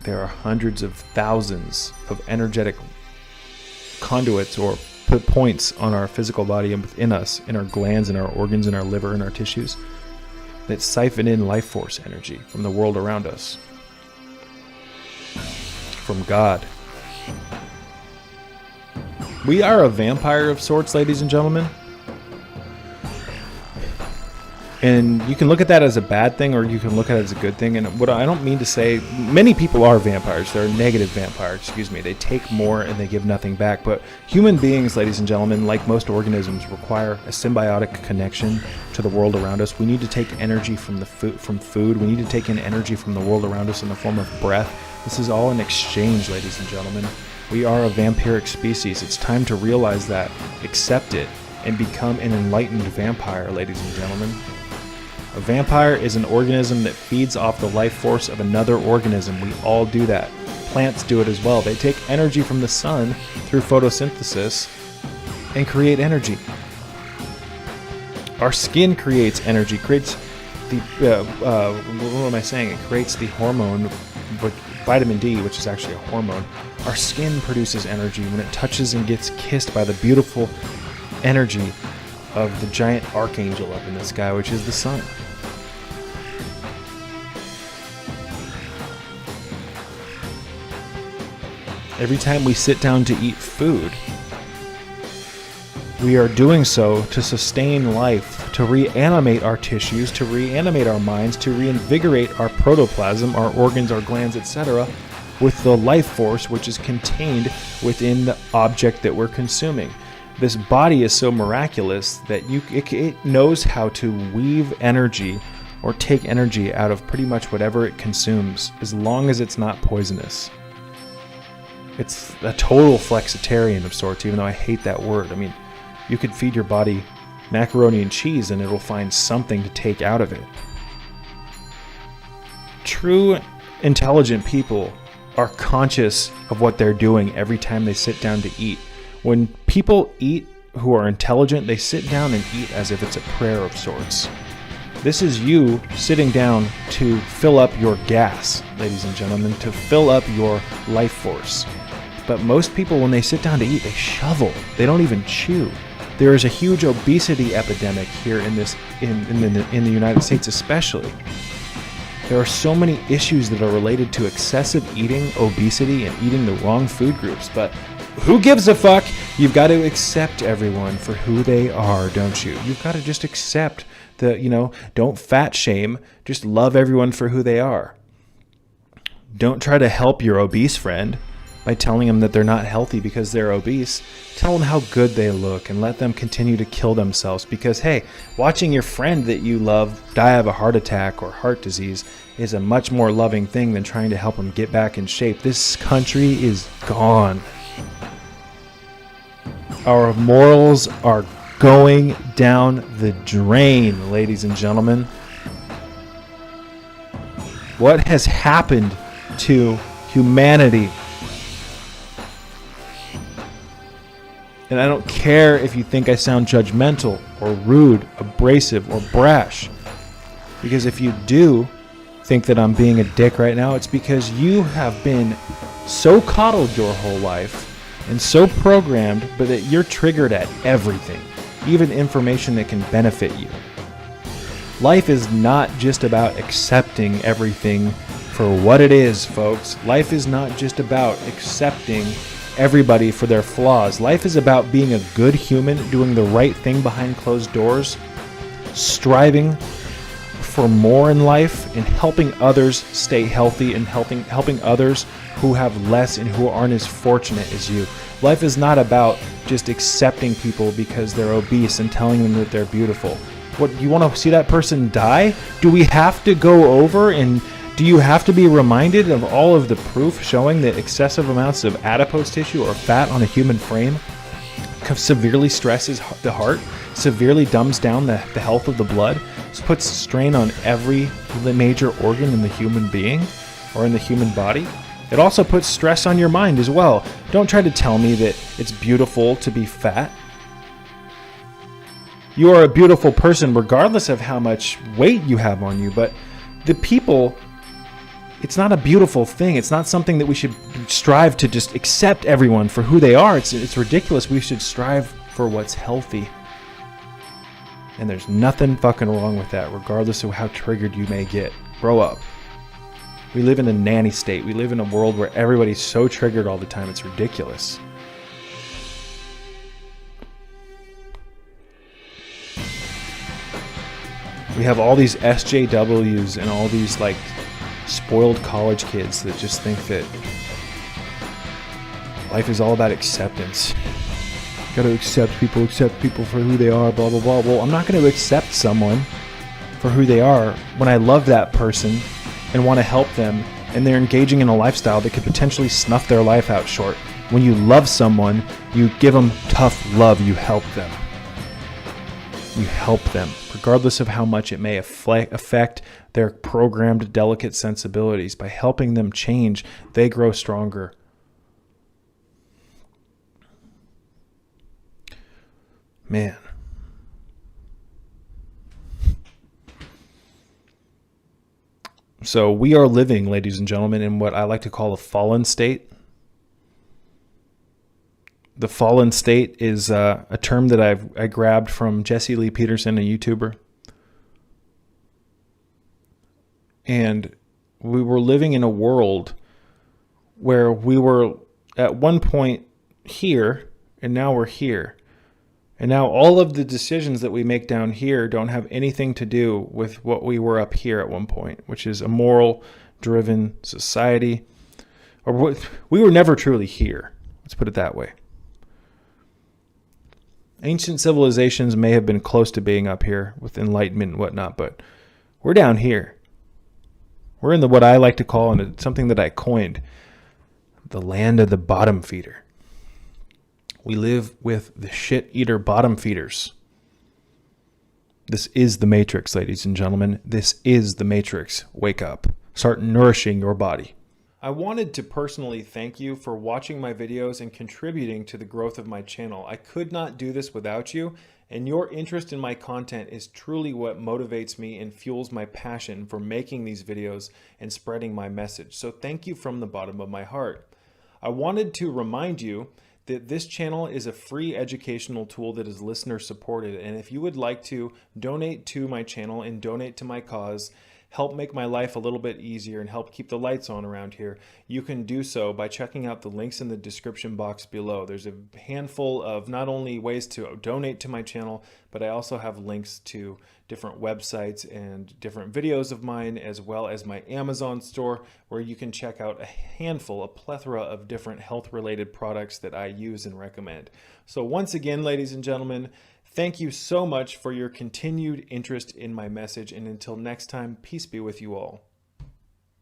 there are hundreds of thousands of energetic conduits or points on our physical body and within us, in our glands, in our organs, in our liver, in our tissues, that siphon in life force energy from the world around us, from God. We are a vampire of sorts, ladies and gentlemen. And you can look at that as a bad thing, or you can look at it as a good thing. And what I don't mean to say, many people are vampires. They're negative vampires, They take more and they give nothing back. But human beings, ladies and gentlemen, like most organisms, require a symbiotic connection to the world around us. We need to take energy from food. We need to take in energy from the world around us in the form of breath. This is all an exchange, ladies and gentlemen. We are a vampiric species. It's time to realize that, accept it, and become an enlightened vampire, ladies and gentlemen. A vampire is an organism that feeds off the life force of another organism. We all do that. Plants do it as well. They take energy from the sun through photosynthesis and create energy. Our skin creates energy, creates the, what am I saying? It creates the hormone, vitamin D, which is actually a hormone. Our skin produces energy when it touches and gets kissed by the beautiful energy of the giant archangel up in the sky, which is the sun. Every time we sit down to eat food, we are doing so to sustain life, to reanimate our tissues, to reanimate our minds, to reinvigorate our protoplasm, our organs, our glands, etc., with the life force which is contained within the object that we're consuming. This body is so miraculous that it knows how to weave energy or take energy out of pretty much whatever it consumes, as long as it's not poisonous. It's a total flexitarian of sorts, even though I hate that word. I mean, you could feed your body macaroni and cheese and it'll find something to take out of it. True intelligent people are conscious of what they're doing every time they sit down to eat. When people eat who are intelligent, they sit down and eat as if it's a prayer of sorts. This is you sitting down to fill up your gas, ladies and gentlemen, to fill up your life force. But most people, when they sit down to eat, they shovel. They don't even chew. There is a huge obesity epidemic here in the United States especially. There are so many issues that are related to excessive eating, obesity, and eating the wrong food groups. But who gives a fuck? You've got to accept everyone for who they are, don't you? You've got to just accept don't fat shame. Just love everyone for who they are. Don't try to help your obese friend by telling them that they're not healthy because they're obese. Tell them how good they look and let them continue to kill themselves, because hey, watching your friend that you love die of a heart attack or heart disease is a much more loving thing than trying to help them get back in shape. This country is gone. Our morals are going down the drain, ladies and gentlemen. What has happened to humanity? And I don't care if you think I sound judgmental or rude, abrasive, or brash. Because if you do think that I'm being a dick right now, it's because you have been so coddled your whole life and so programmed, but that you're triggered at everything, even information that can benefit you. Life is not just about accepting everything for what it is, folks. Life is not just about accepting everybody for their flaws. Life is about being a good human, doing the right thing behind closed doors, striving for more in life, and helping others stay healthy, and helping others who have less and who aren't as fortunate as you. Life is not about just accepting people because they're obese and telling them that they're beautiful. What, you want to see that person die? Do we have to go over and do you have to be reminded of all of the proof showing that excessive amounts of adipose tissue or fat on a human frame severely stresses the heart, severely dumbs down the health of the blood, puts strain on every major organ in the human being or in the human body? It also puts stress on your mind as well. Don't try to tell me that it's beautiful to be fat. You are a beautiful person regardless of how much weight you have on you, but the people it's not a beautiful thing. It's not something that we should strive to just accept everyone for who they are. It's ridiculous. We should strive for what's healthy. And there's nothing fucking wrong with that, regardless of how triggered you may get. Grow up. We live in a nanny state. We live in a world where everybody's so triggered all the time. It's ridiculous. We have all these SJWs and all these like spoiled college kids that just think that life is all about acceptance. You gotta accept people for who they are, blah, blah, blah. Well, I'm not gonna accept someone for who they are when I love that person and want to help them, and they're engaging in a lifestyle that could potentially snuff their life out short. When you love someone, you give them tough love, you help them. You help them, regardless of how much it may affect their programmed, delicate sensibilities. By helping them change, they grow stronger. Man. So we are living, ladies and gentlemen, in what I like to call a fallen state. The fallen state is a term that I grabbed from Jesse Lee Peterson, a YouTuber. And we were living in a world where we were at one point here, and now we're here. And now all of the decisions that we make down here don't have anything to do with what we were up here at one point, which is a moral-driven society. Or what, we were never truly here. Let's put it that way. Ancient civilizations may have been close to being up here with enlightenment and whatnot, but we're down here. We're in what I like to call, and it's something that I coined, the land of the bottom feeder. We live with the shit-eater bottom feeders. This is the Matrix, ladies and gentlemen. This is the Matrix. Wake up. Start nourishing your body. I wanted to personally thank you for watching my videos and contributing to the growth of my channel. I could not do this without you, and your interest in my content is truly what motivates me and fuels my passion for making these videos and spreading my message. So thank you from the bottom of my heart. I wanted to remind you that this channel is a free educational tool that is listener supported. And if you would like to donate to my channel and donate to my cause, help make my life a little bit easier and help keep the lights on around here, you can do so by checking out the links in the description box below. There's a handful of not only ways to donate to my channel, but I also have links to different websites and different videos of mine, as well as my Amazon store, where you can check out a plethora of different health-related products that I use and recommend. So once again, ladies and gentlemen, thank you so much for your continued interest in my message, and until next time, peace be with you all.